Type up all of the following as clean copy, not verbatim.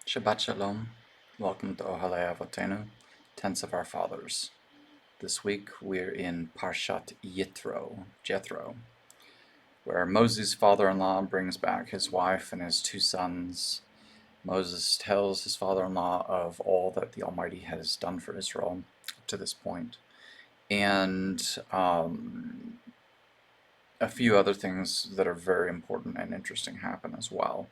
Shabbat Shalom. Welcome to Ohalei Avotenu, Tents of Our Fathers. This week we're in Parshat Jethro, where Moses' father-in-law brings back his wife and his two sons. Moses tells his father-in-law of all that the Almighty has done for Israel up to this point, and a few other things that are very important and interesting happen as well.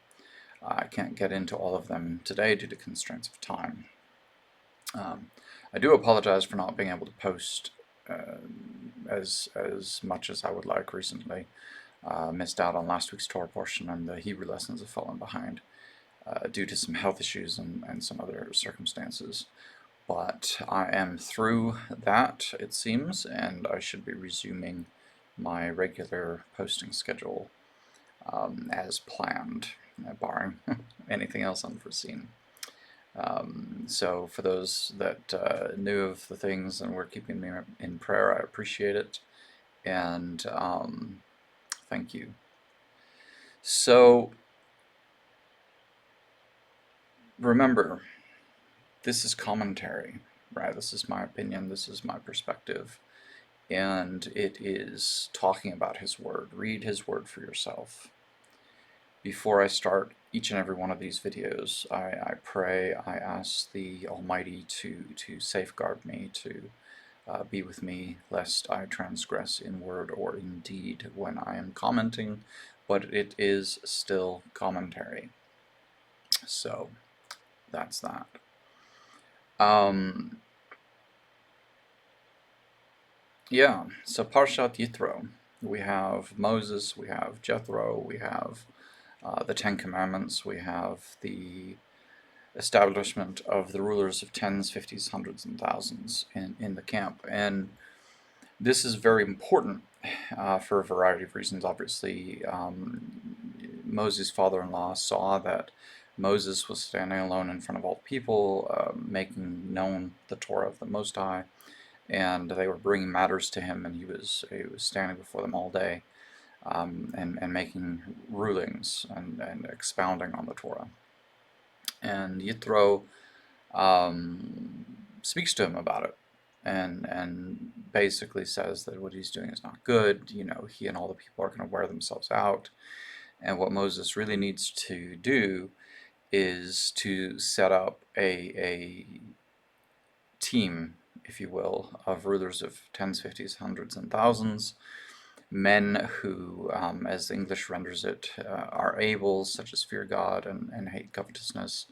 I can't get into all of them today due to constraints of time. I do apologize for not being able to post as much as I would like recently. Missed out on last week's Torah portion, and the Hebrew lessons have fallen behind due to some health issues and some other circumstances. But I am through that, it seems, and I should be resuming my regular posting schedule as planned, barring anything else unforeseen. So for those that knew of the things and were keeping me in prayer, I appreciate it, and thank you. So remember, this is commentary, right? This is my opinion, this is my perspective, and it is talking about His Word. Read His Word for yourself. Before I start each and every one of these videos, I pray, I ask the Almighty to safeguard me, to be with me, lest I transgress in word or in deed when I am commenting, but it is still commentary. So that's that. Yeah, so Parshat Yitro. We have Moses, we have Jethro, we have the Ten Commandments, we have the establishment of the rulers of tens, fifties, hundreds, and thousands in the camp. And this is very important for a variety of reasons. Obviously, Moses' father-in-law saw that Moses was standing alone in front of all the people, making known the Torah of the Most High, and they were bringing matters to him, and he was standing before them all day, and making rulings and expounding on the Torah. And Yitro speaks to him about it, and basically says that what he's doing is not good. You know, he and all the people are going to wear themselves out, and what Moses really needs to do is to set up a team, if you will, of rulers of tens, fifties, hundreds, and thousands, men who, as the English renders it, are able, such as fear God and hate covetousness.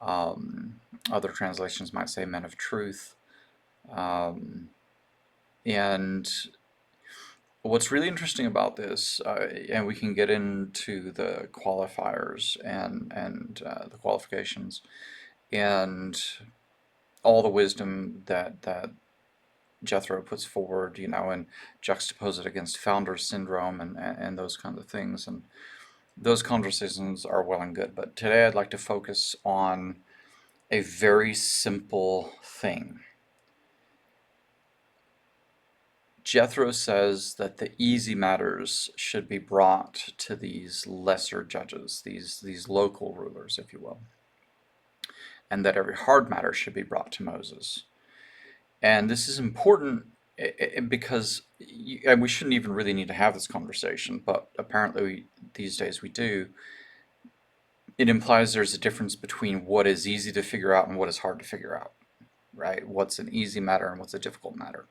Other translations might say men of truth. And what's really interesting about this, and we can get into the qualifiers and the qualifications and all the wisdom that Jethro puts forward, you know, and juxtapose it against founder syndrome and those kinds of things. And those conversations are well and good. But today I'd like to focus on a very simple thing. Jethro says that the easy matters should be brought to these lesser judges, these local rulers, if you will, and that every hard matter should be brought to Moses. And this is important because and we shouldn't even really need to have this conversation, but apparently these days we do. It implies there's a difference between what is easy to figure out and what is hard to figure out, right? What's an easy matter and what's a difficult matter.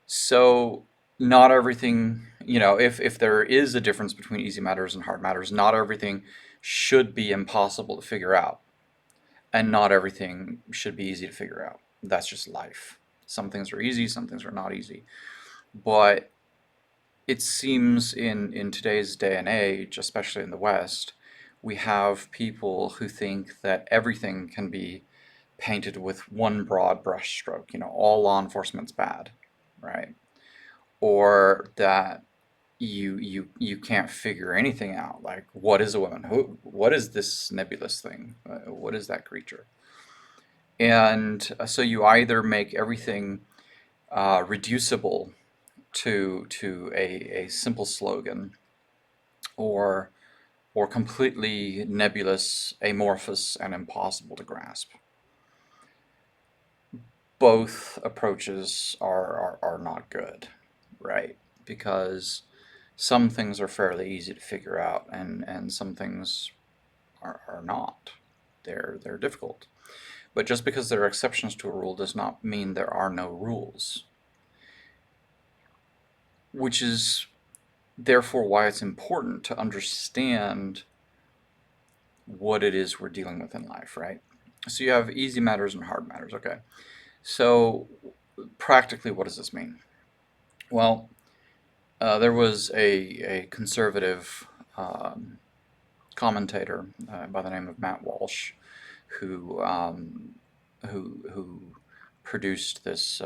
So not everything, you know, if there is a difference between easy matters and hard matters, not everything should be impossible to figure out, and not everything should be easy to figure out. That's just life. Some things are easy, some things are not easy. But it seems in today's day and age, especially in the West, we have people who think that everything can be painted with one broad brushstroke. You know, all law enforcement's bad, right? Or that you can't figure anything out. Like, what is a woman? What is this nebulous thing? What is that creature? And so you either make everything reducible to a simple slogan, or or completely nebulous, amorphous, and impossible to grasp. Both approaches are not good, right? Because some things are fairly easy to figure out, and some things are not. They're difficult. But just because there are exceptions to a rule does not mean there are no rules, which is therefore why it's important to understand what it is we're dealing with in life, right? So you have easy matters and hard matters, okay? So practically, what does this mean? Well, there was a conservative um, commentator by the name of Matt Walsh who who produced this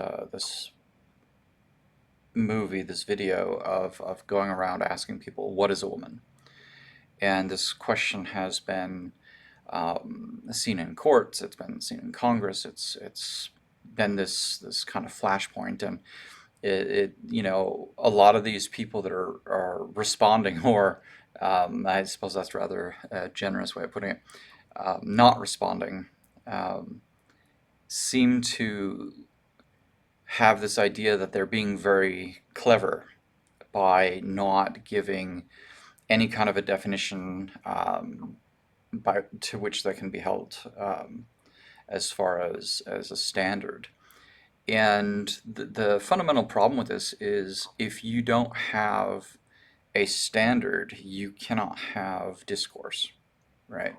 movie, this video of going around asking people, what is a woman? And this question has been seen in courts, it's been seen in Congress, it's been this kind of flashpoint, and a lot of these people that are responding, or I suppose that's rather a generous way of putting it, not responding, um, seem to have this idea that they're being very clever by not giving any kind of a definition to which they can be held as far as a standard. And the fundamental problem with this is if you don't have a standard, you cannot have discourse, right?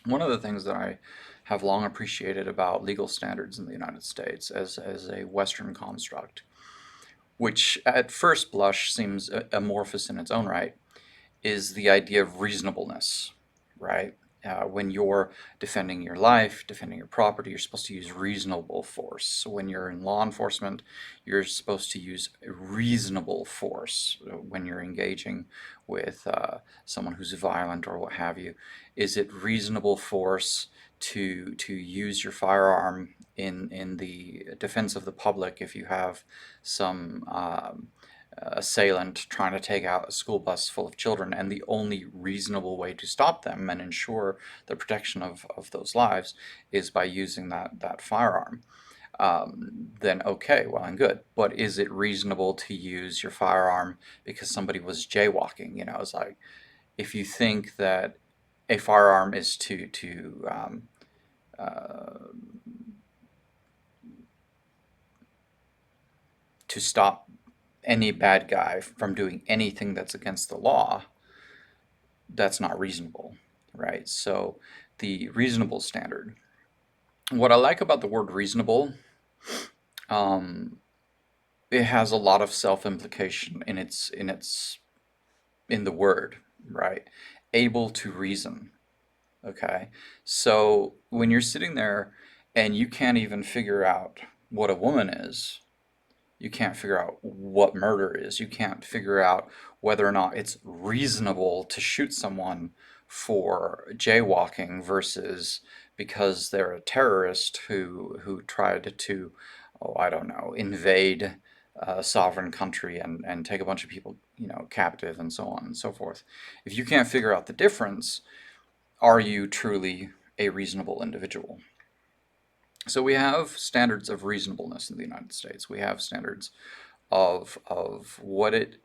One of the things that I have long appreciated about legal standards in the United States as a Western construct, which at first blush seems amorphous in its own right, is the idea of reasonableness, right? When you're defending your life, defending your property, you're supposed to use reasonable force. So when you're in law enforcement, you're supposed to use reasonable force when you're engaging with someone who's violent or what have you. Is it reasonable force to use your firearm in the defense of the public if you have some assailant trying to take out a school bus full of children, and the only reasonable way to stop them and ensure the protection of those lives is by using that firearm? Then okay, well and good. But is it reasonable to use your firearm because somebody was jaywalking? It's like if you think that a firearm is to stop any bad guy from doing anything that's against the law, that's not reasonable, right? So the reasonable standard. What I like about the word reasonable, um, it has a lot of self-implication in the word, right? Able to reason. Okay. So when you're sitting there and you can't even figure out what a woman is, you can't figure out what murder is. You can't figure out whether or not it's reasonable to shoot someone for jaywalking versus because they're a terrorist who tried to, oh, I don't know, invade a sovereign country and take a bunch of people, captive and so on and so forth. If you can't figure out the difference, are you truly a reasonable individual? So we have standards of reasonableness in the United States. We have standards of what it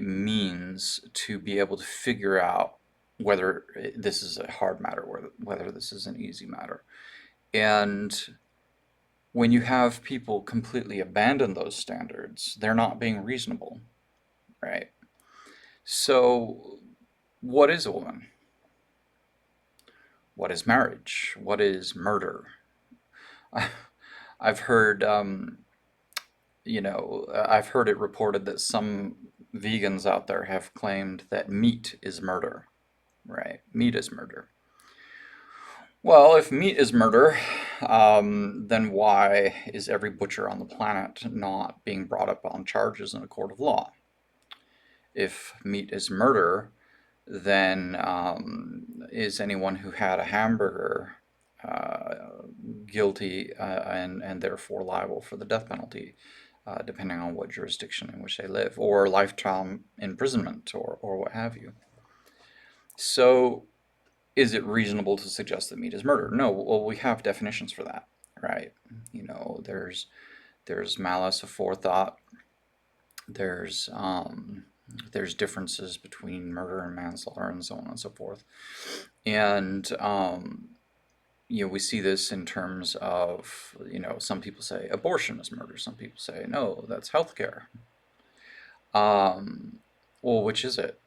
means to be able to figure out whether this is a hard matter or whether this is an easy matter. And when you have people completely abandon those standards, they're not being reasonable, right? So what is a woman? What is marriage? What is murder? I've heard I've heard it reported that some vegans out there have claimed that meat is murder, right? Meat is murder. Well, if meat is murder, then why is every butcher on the planet not being brought up on charges in a court of law? If meat is murder, then is anyone who had a hamburger guilty and therefore liable for the death penalty, depending on what jurisdiction in which they live, or lifetime imprisonment, or what have you. So, is it reasonable to suggest that meat is murder? No. Well, we have definitions for that, right? There's malice aforethought. There's there's differences between murder and manslaughter and so on and so forth. And we see this in terms of, some people say abortion is murder. Some people say, no, that's healthcare. Um, well, which is it?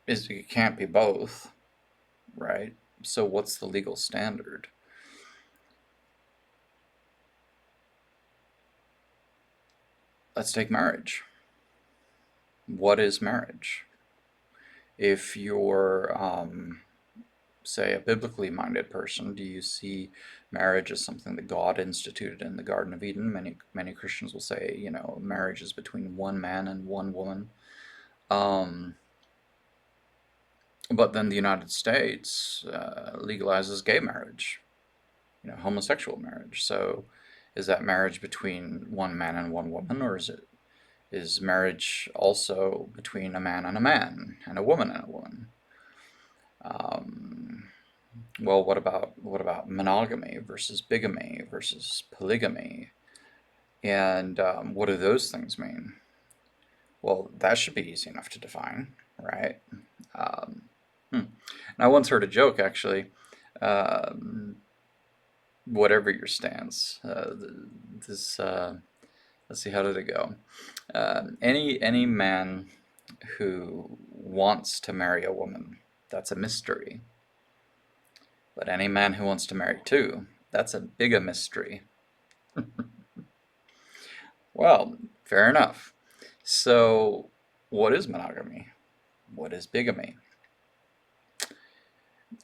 It can't be both, right? So what's the legal standard? Let's take marriage. What is marriage? If you're, say, a biblically minded person, do you see marriage as something that God instituted in the Garden of Eden? Many Christians will say, marriage is between one man and one woman. Um, but then the United States legalizes gay marriage, homosexual marriage. So, is that marriage between one man and one woman, or is marriage also between a man and a woman and a woman? Um, well, what about monogamy versus bigamy versus polygamy, and what do those things mean? Well, that should be easy enough to define, right? Um, and I once heard a joke actually. Um, Whatever your stance, this let's see, how did it go? Any man who wants to marry a woman, that's a mystery. But any man who wants to marry two, that's a bigger mystery. Well, fair enough. So, what is monogamy? What is bigamy?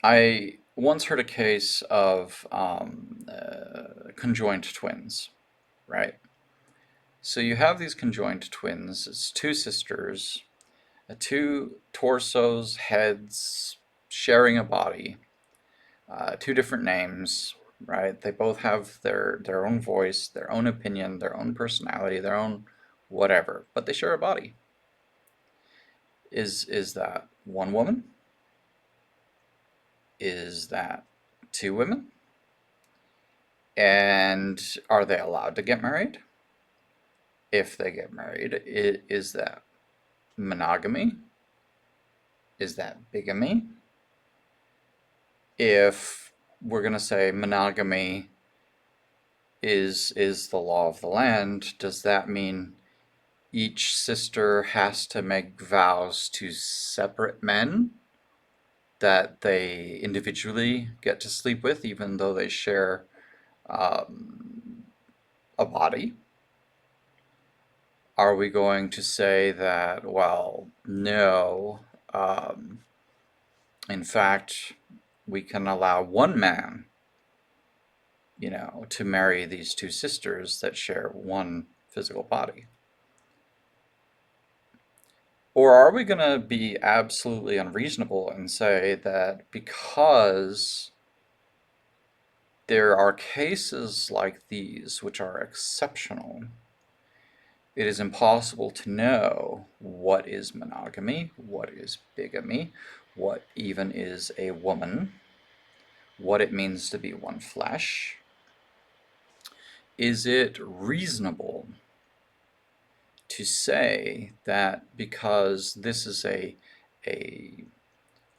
I once heard a case of conjoined twins, right? So you have these conjoined twins. It's two sisters, two torsos, heads, sharing a body, two different names, right? They both have their own voice, their own opinion, their own personality, their own whatever, but they share a body. Is that one woman? Is that two women? And are they allowed to get married? If they get married, is that monogamy? Is that bigamy? If we're going to say monogamy is the law of the land, does that mean each sister has to make vows to separate men that they individually get to sleep with, even though they share um, a body? Are we going to say that, well, no, um, in fact, we can allow one man, to marry these two sisters that share one physical body? Or are we going to be absolutely unreasonable and say that because there are cases like these which are exceptional, it is impossible to know what is monogamy, what is bigamy, what even is a woman, what it means to be one flesh? Is it reasonable to say that because this is a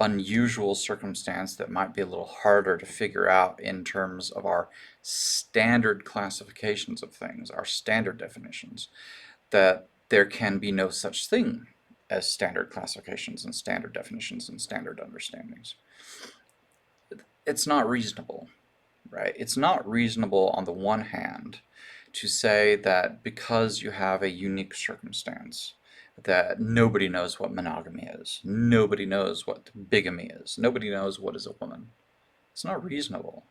unusual circumstance that might be a little harder to figure out in terms of our standard classifications of things, our standard definitions, that there can be no such thing as standard classifications and standard definitions and standard understandings? It's not reasonable, right? It's not reasonable on the one hand to say that because you have a unique circumstance, that nobody knows what monogamy is, nobody knows what bigamy is, nobody knows what is a woman. It's not reasonable.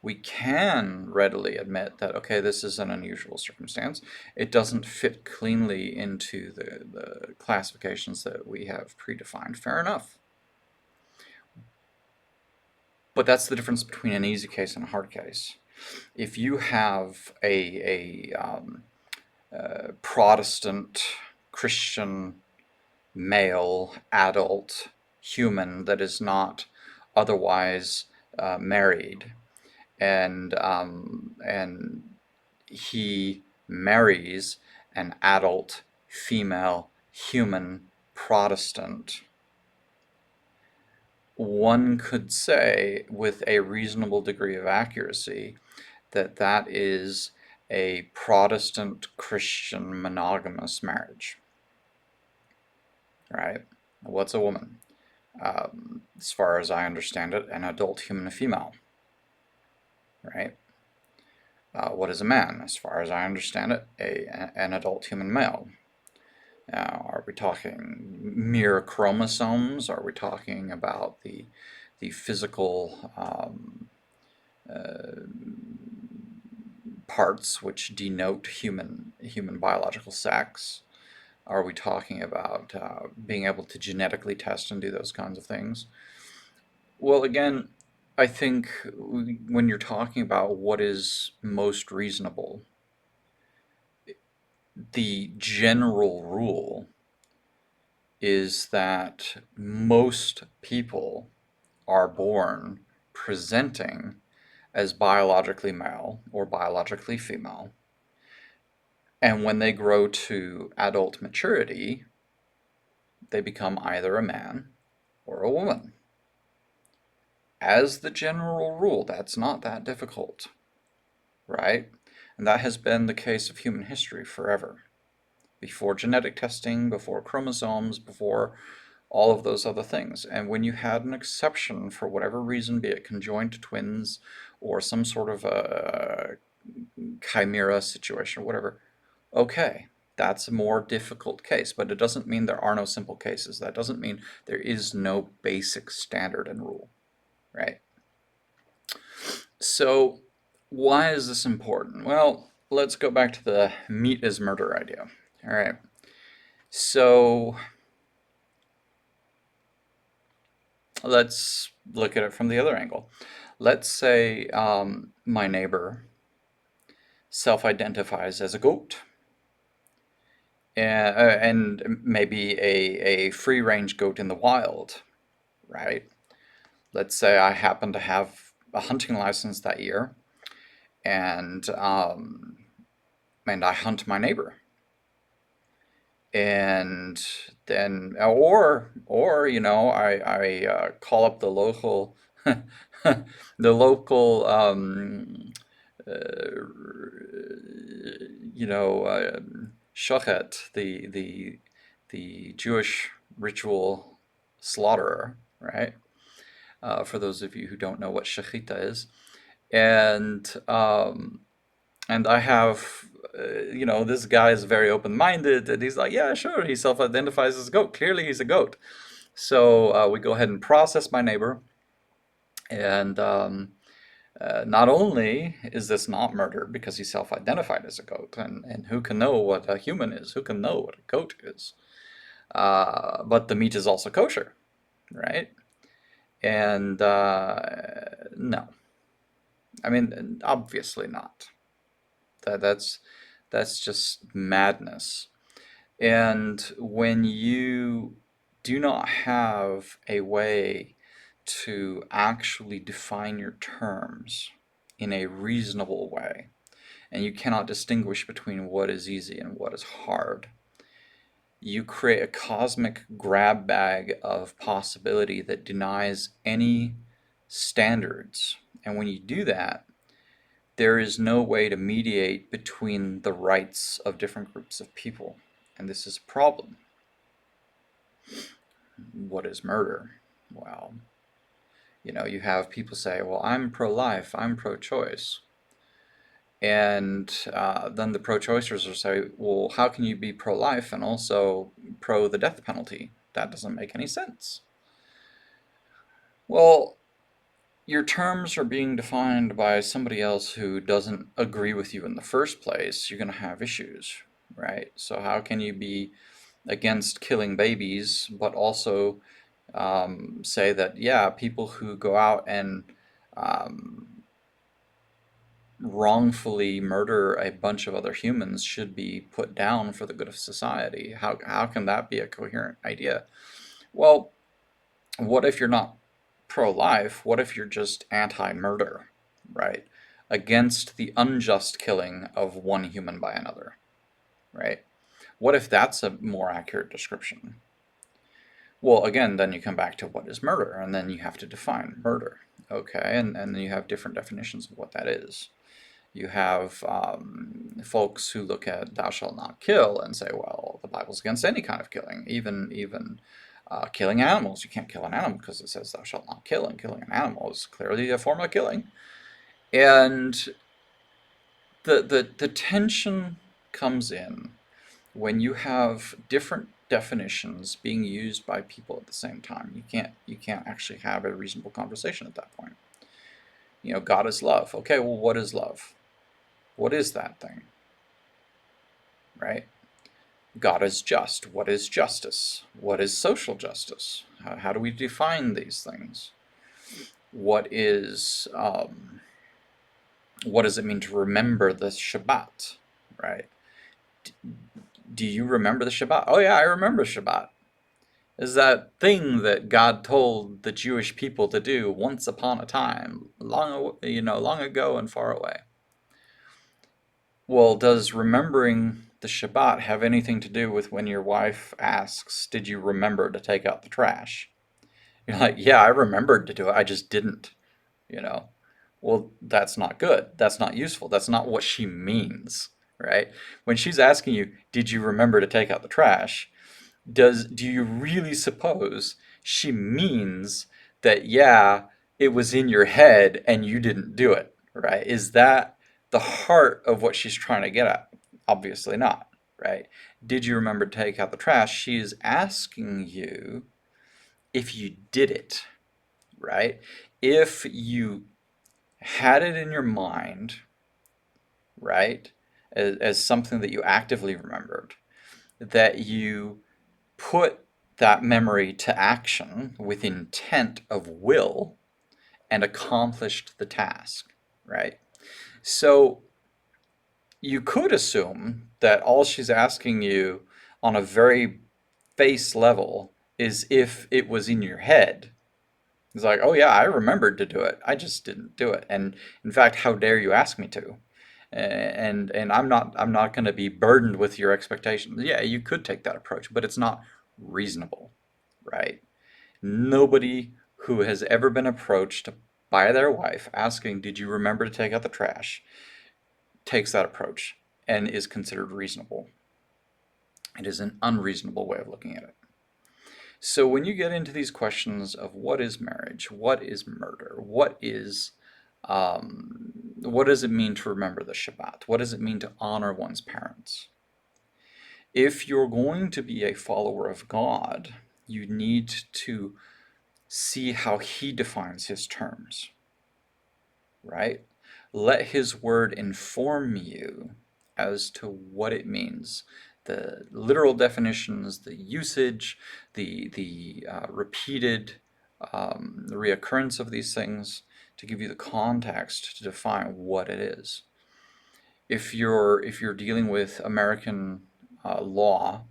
We can readily admit that, okay, this is an unusual circumstance. It doesn't fit cleanly into the classifications that we have predefined. Fair enough. But that's the difference between an easy case and a hard case. If you have a Protestant Christian male adult human that is not otherwise married, and he marries an adult female human Protestant, one could say with a reasonable degree of accuracy that that is a Protestant Christian monogamous marriage, right? What's a woman? As far as I understand it, an adult human female, right? What is a man? As far as I understand it, an adult human male. Are we talking mere chromosomes? Are we talking about the physical parts which denote human biological sex? Are we talking about being able to genetically test and do those kinds of things? Well, again, I think when you're talking about what is most reasonable, the general rule is that most people are born presenting as biologically male or biologically female. And when they grow to adult maturity, they become either a man or a woman. As the general rule, that's not that difficult, right? And that has been the case of human history forever. Before genetic testing, before chromosomes, before all of those other things. And when you had an exception for whatever reason, be it conjoined twins or some sort of a chimera situation or whatever, okay, that's a more difficult case, but it doesn't mean there are no simple cases. That doesn't mean there is no basic standard and rule, right? So why is this important? Well, let's go back to the meat is murder idea. All right. So let's look at it from the other angle. Let's say my neighbor self-identifies as a goat, and maybe a free-range goat in the wild, right? Let's say I happen to have a hunting license that year, and I hunt my neighbor, and then I call up the local the local uh, shochet, the Jewish ritual slaughterer, right? For those of you who don't know what shechita is, and I have, this guy is very open-minded, and he's like, yeah, sure, he self-identifies as a goat. Clearly, he's a goat. So we go ahead and process my neighbor, and not only is this not murder because he self-identified as a goat, and who can know what a human is? Who can know what a goat is? But the meat is also kosher, right? And no, I mean, obviously not. That's just madness. And when you do not have a way to actually define your terms in a reasonable way, and you cannot distinguish between what is easy and what is hard, you create a cosmic grab bag of possibility that denies any standards. And when you do that, there is no way to mediate between the rights of different groups of people. And this is a problem. What is murder? Well, you have people say, well, I'm pro-life, I'm pro-choice. And then the pro-choicers will say, well, how can you be pro-life and also pro the death penalty? That doesn't make any sense. Well, your terms are being defined by somebody else who doesn't agree with you in the first place. You're going to have issues, right? So how can you be against killing babies, but also say that, yeah, people who go out and um, wrongfully murder a bunch of other humans should be put down for the good of society? How can that be a coherent idea? Well, What if you're not pro-life? What if you're just anti-murder, right? Against the unjust killing of one human by another, right? What if that's a more accurate description? Well, again, then you come back to what is murder, and then you have to define murder. Okay, and then you have different definitions of what that is. You have folks who look at "thou shalt not kill" and say, well, the Bible's against any kind of killing, even killing animals. You can't kill an animal because it says "thou shalt not kill," and killing an animal is clearly a form of killing. And the tension comes in when you have different definitions being used by people at the same time. You can't actually have a reasonable conversation at that point. God is love. Okay, well, what is love? What is that thing? Right? God is just. What is justice? What is social justice? How do we define these things? What does it mean to remember the Shabbat? Right? Do you remember the Shabbat? Oh yeah, I remember Shabbat. Is that thing that God told the Jewish people to do once upon a time, long ago and far away. Well, does remembering the Shabbat have anything to do with when your wife asks, "Did you remember to take out the trash?" You're like, "Yeah, I remembered to do it. I just didn't." You know. Well, that's not good. That's not useful. That's not what she means, right? When she's asking you, "Did you remember to take out the trash?" Do you really suppose she means that, yeah, it was in your head and you didn't do it, right? Is that the heart of what she's trying to get at? Obviously not, right? Did you remember to take out the trash? She is asking you if you did it, right? If you had it in your mind, right, as something that you actively remembered, that you put that memory to action with intent of will and accomplished the task, right? So you could assume that all she's asking you on a very base level is if it was in your head. It's like, oh yeah, I remembered to do it. I just didn't do it. And in fact, how dare you ask me to? And I'm not going to be burdened with your expectations. Yeah, you could take that approach, but it's not reasonable, right? Nobody who has ever been approached by their wife asking, "Did you remember to take out the trash?" takes that approach and is considered reasonable. It is an unreasonable way of looking at it. So when you get into these questions of what is marriage, what is murder, what does it mean to remember the Shabbat? What does it mean to honor one's parents? If you're going to be a follower of God, you need to see how he defines his terms, right? Let his word inform you as to what it means. The literal definitions, the usage, the repeated the reoccurrence of these things to give you the context to define what it is. If you're dealing with American law,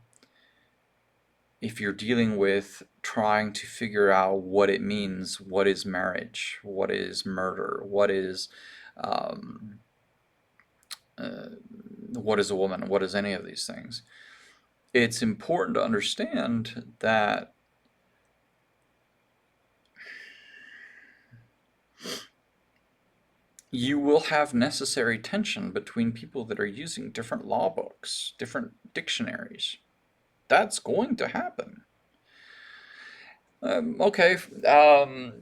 if you're dealing with trying to figure out what it means, what is marriage, what is murder, um, what is a woman, what is any of these things, it's important to understand that you will have necessary tension between people that are using different law books, different dictionaries. That's going to happen. Okay,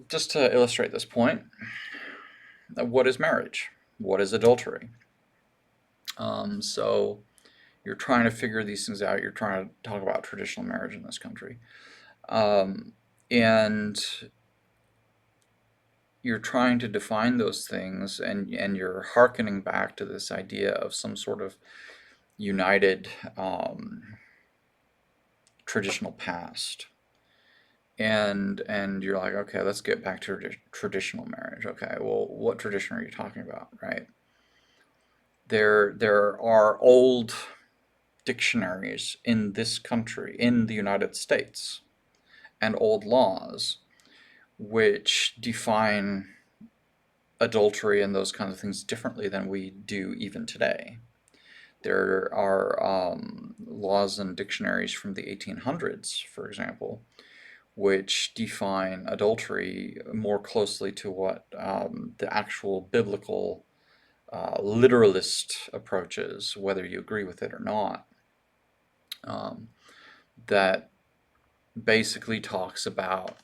just to illustrate this point, what is marriage? What is adultery? So you're trying to figure these things out. You're trying to talk about traditional marriage in this country. And you're trying to define those things, and you're hearkening back to this idea of some sort of united traditional past. And you're like, okay, let's get back to traditional marriage. Okay, well, what tradition are you talking about, right? There are old dictionaries in this country, in the United States, and old laws which define adultery and those kinds of things differently than we do even today. There are laws and dictionaries from the 1800s, for example, which define adultery more closely to what the actual biblical literalist approach is, whether you agree with it or not. That basically talks about,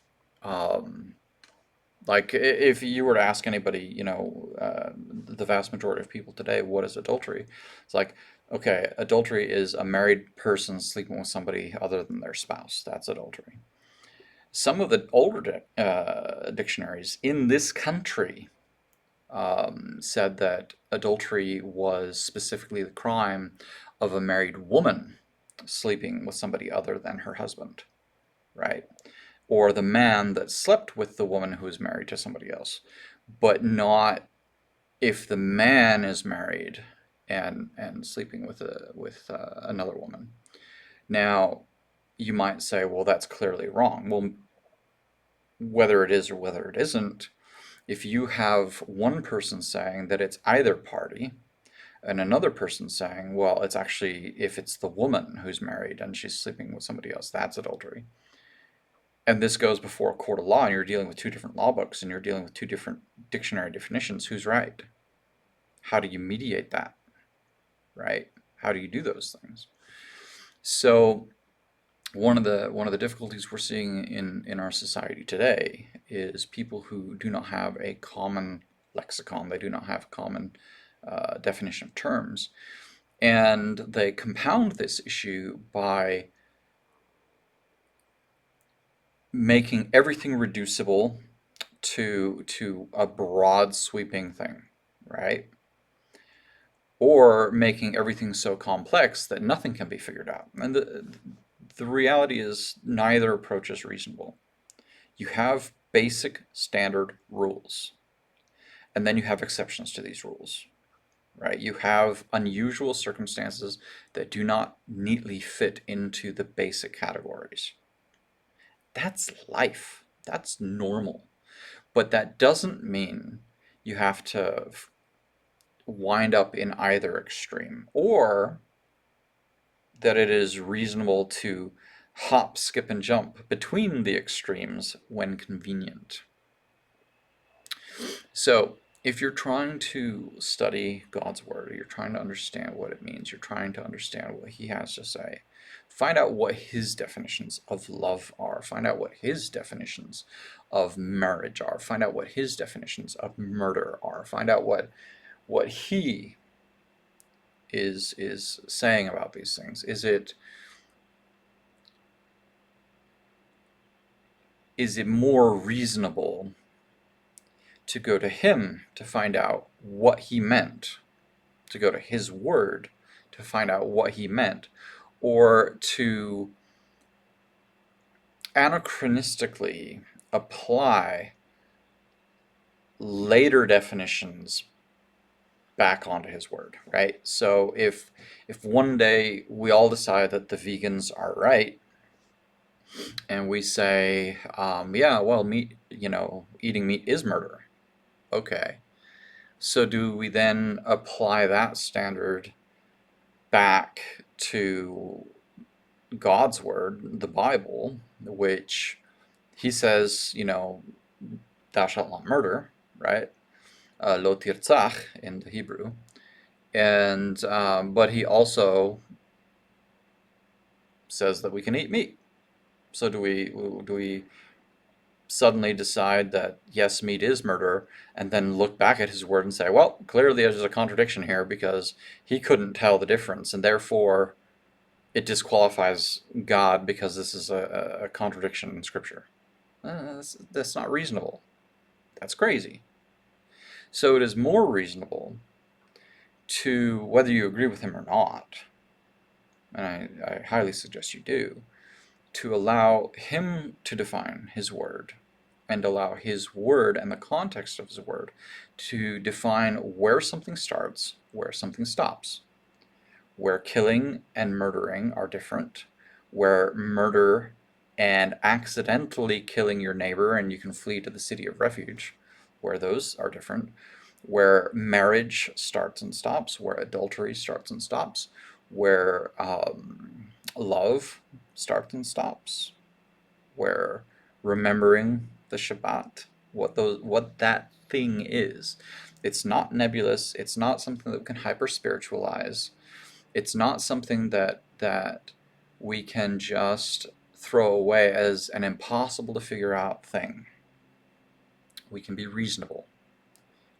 like, if you were to ask anybody, the vast majority of people today, what is adultery? It's like, okay, adultery is a married person sleeping with somebody other than their spouse. That's adultery. Some of the older dictionaries in this country said that adultery was specifically the crime of a married woman sleeping with somebody other than her husband, right? Or the man that slept with the woman who is married to somebody else, but not if the man is married and sleeping with another woman. Now, you might say, well, that's clearly wrong. Well, whether it is or whether it isn't, if you have one person saying that it's either party, and another person saying, well, it's actually if it's the woman who's married and she's sleeping with somebody else, that's adultery. And this goes before a court of law, and you're dealing with two different law books, and you're dealing with two different dictionary definitions. Who's right? How do you mediate that? Right? How do you do those things? So one of the difficulties we're seeing in our society today is people who do not have a common lexicon. They do not have a common definition of terms, and they compound this issue by making everything reducible to a broad sweeping thing, right? Or making everything so complex that nothing can be figured out. And the reality is neither approach is reasonable. You have basic standard rules, and then you have exceptions to these rules, right? You have unusual circumstances that do not neatly fit into the basic categories. That's life. That's normal. But that doesn't mean you have to wind up in either extreme, or that it is reasonable to hop, skip, and jump between the extremes when convenient. So, if you're trying to study God's Word, or you're trying to understand what it means, you're trying to understand what He has to say, find out what His definitions of love are. Find out what His definitions of marriage are. Find out what His definitions of murder are. Find out what He is saying about these things. Is it more reasonable to go to Him to find out what He meant, to go to His Word to find out what He meant, or to anachronistically apply later definitions back onto His Word, right? So if one day we all decide that the vegans are right, and we say, yeah, well, meat, eating meat is murder. Okay. So do we then apply that standard back to God's Word, the Bible, which He says, thou shalt not murder, right? Lo tirtzach in the Hebrew. And but He also says that we can eat meat. So do we suddenly decide that yes, meat is murder, and then look back at His Word and say, well, clearly there's a contradiction here because He couldn't tell the difference, and therefore it disqualifies God because this is a contradiction in Scripture? That's not reasonable. That's crazy. So it is more reasonable to, whether you agree with Him or not, and I highly suggest you do, to allow Him to define His Word, and allow His Word and the context of His Word to define where something starts, where something stops, where killing and murdering are different, where murder and accidentally killing your neighbor, and you can flee to the city of refuge, where those are different, where marriage starts and stops, where adultery starts and stops, where love starts and stops, where remembering the Shabbat, what that thing is. It's not nebulous. It's not something that we can hyper spiritualize. It's not something that we can just throw away as an impossible to figure out thing. We can be reasonable.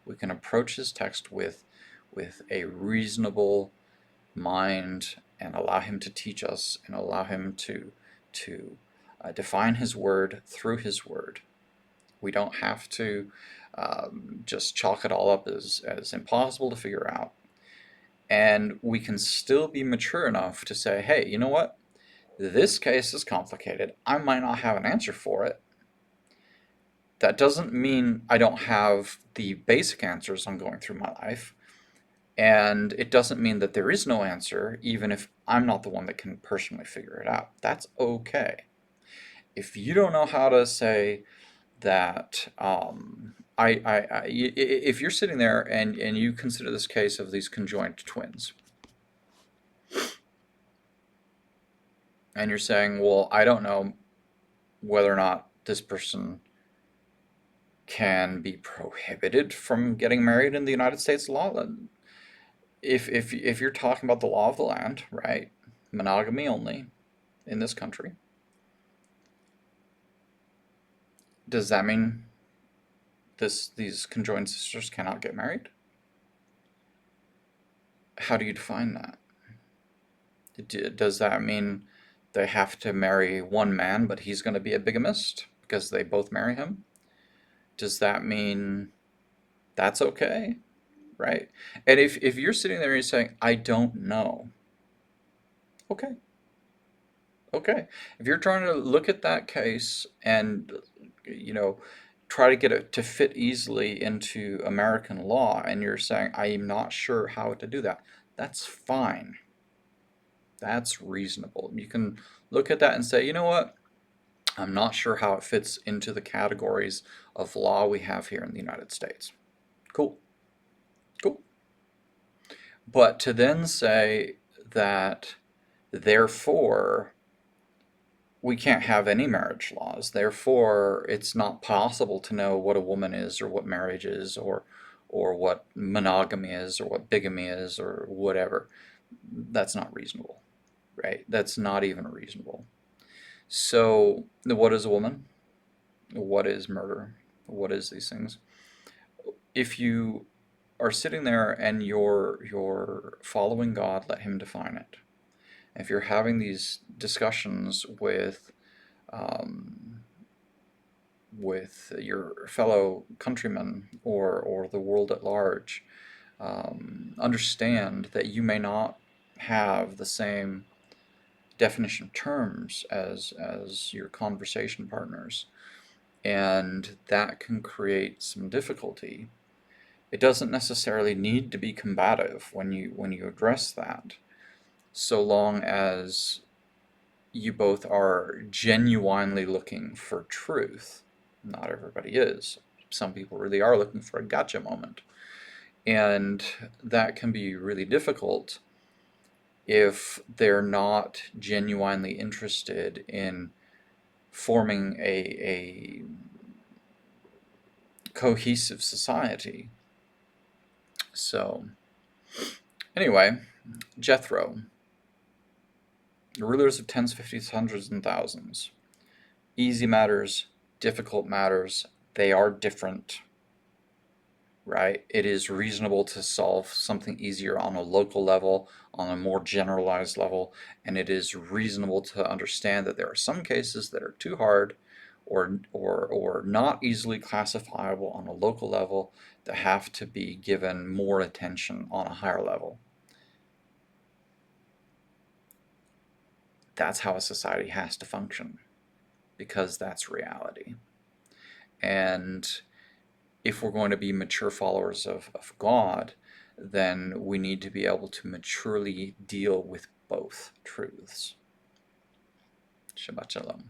We can approach this text with a reasonable mind and allow him to teach us and allow him to define his word through his word. We don't have to just chalk it all up as impossible to figure out. And we can still be mature enough to say, hey, you know what? This case is complicated. I might not have an answer for it. That doesn't mean I don't have the basic answers I'm going through my life. And it doesn't mean that there is no answer, even if I'm not the one that can personally figure it out. That's okay. If you don't know how to say that, if you're sitting there and you consider this case of these conjoined twins, and you're saying, well, I don't know whether or not this person can be prohibited from getting married in the United States law. If you're talking about the law of the land, right, monogamy only in this country, does that mean these conjoined sisters cannot get married? How do you define that? Does that mean they have to marry one man, but he's going to be a bigamist because they both marry him? Does that mean that's okay? Right? And if you're sitting there and you're saying, I don't know, okay. Okay. If you're trying to look at that case and, you know, try to get it to fit easily into American law, and you're saying, I'm not sure how to do that, that's fine. That's reasonable. You can look at that and say, you know what? I'm not sure how it fits into the categories of law we have here in the United States. Cool. Cool. But to then say that, therefore, we can't have any marriage laws. Therefore, it's not possible to know what a woman is or what marriage is or what monogamy is or what bigamy is or whatever. That's not reasonable, right? That's not even reasonable. So, what is a woman? What is murder? What is these things? If you are sitting there and you're following God, let him define it. If you're having these discussions um, with your fellow countrymen or the world at large, understand that you may not have the same definition of terms as your conversation partners, and that can create some difficulty. It doesn't necessarily need to be combative when you address that, so long as you both are genuinely looking for truth. Not everybody is. Some people really are looking for a gotcha moment. And that can be really difficult if they're not genuinely interested in forming a cohesive society. So, anyway, Jethro, the rulers of tens, fifties, hundreds, and thousands. Easy matters, difficult matters, they are different, right? It is reasonable to solve something easier on a local level, on a more generalized level, and it is reasonable to understand that there are some cases that are too hard or not easily classifiable on a local level that have to be given more attention on a higher level. That's how a society has to function, because that's reality. And if we're going to be mature followers of God, then we need to be able to maturely deal with both truths. Shabbat Shalom.